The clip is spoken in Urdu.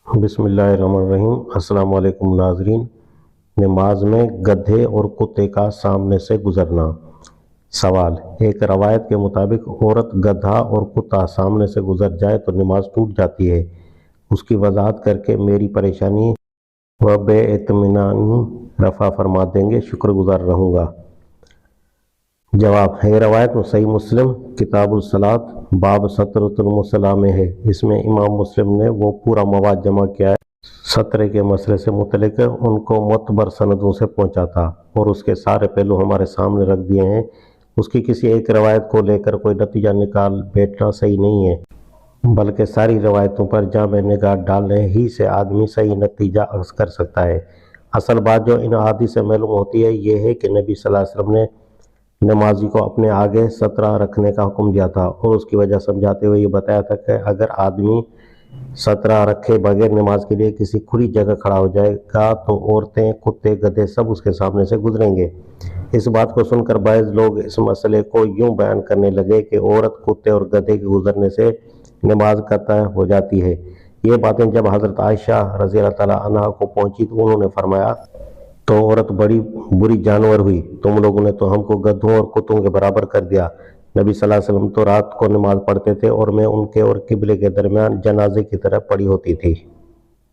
بسم اللہ الرحمن الرحیم۔ السلام علیکم ناظرین۔ نماز میں گدھے اور کتے کا سامنے سے گزرنا۔ سوال: ایک روایت کے مطابق عورت گدھا اور کتا سامنے سے گزر جائے تو نماز ٹوٹ جاتی ہے۔ اس کی وضاحت کر کے میری پریشانی و بے اطمینانی رفع فرما دیں گے، شکر گزار رہوں گا۔ جواب: یہ روایت صحیح مسلم کتاب الصلاۃ باب سترۃ المصلی میں ہے۔ اس میں امام مسلم نے وہ پورا مواد جمع کیا ہے سترے کے مسئلے سے متعلق ان کو معتبر سندوں سے پہنچا تھا اور اس کے سارے پہلو ہمارے سامنے رکھ دیے ہیں۔ اس کی کسی ایک روایت کو لے کر کوئی نتیجہ نکال بیٹھنا صحیح نہیں ہے، بلکہ ساری روایتوں پر جامع نگاہ ڈالنے ہی سے آدمی صحیح نتیجہ اخذ کر سکتا ہے۔ اصل بات جو ان احادیث سے معلوم ہوتی ہے یہ ہے کہ نبی صلی اللہ علیہ وسلم نے نمازی کو اپنے آگے سترہ رکھنے کا حکم دیا تھا اور اس کی وجہ سمجھاتے ہوئے یہ بتایا تھا کہ اگر آدمی سترہ رکھے بغیر نماز کے لیے کسی کھلی جگہ کھڑا ہو جائے گا تو عورتیں، کتے، گدھے سب اس کے سامنے سے گزریں گے۔ اس بات کو سن کر بعض لوگ اس مسئلے کو یوں بیان کرنے لگے کہ عورت، کتے اور گدھے کے گزرنے سے نماز قطع ہو جاتی ہے۔ یہ باتیں جب حضرت عائشہ رضی اللہ تعالیٰ عنہا کو پہنچی تو انہوں نے فرمایا، تو عورت بڑی بری جانور ہوئی، تم لوگوں نے تو ہم کو گدھوں اور کتوں کے برابر کر دیا۔ نبی صلی اللہ علیہ وسلم تو رات کو نماز پڑھتے تھے اور میں ان کے اور قبلے کے درمیان جنازے کی طرح پڑی ہوتی تھی۔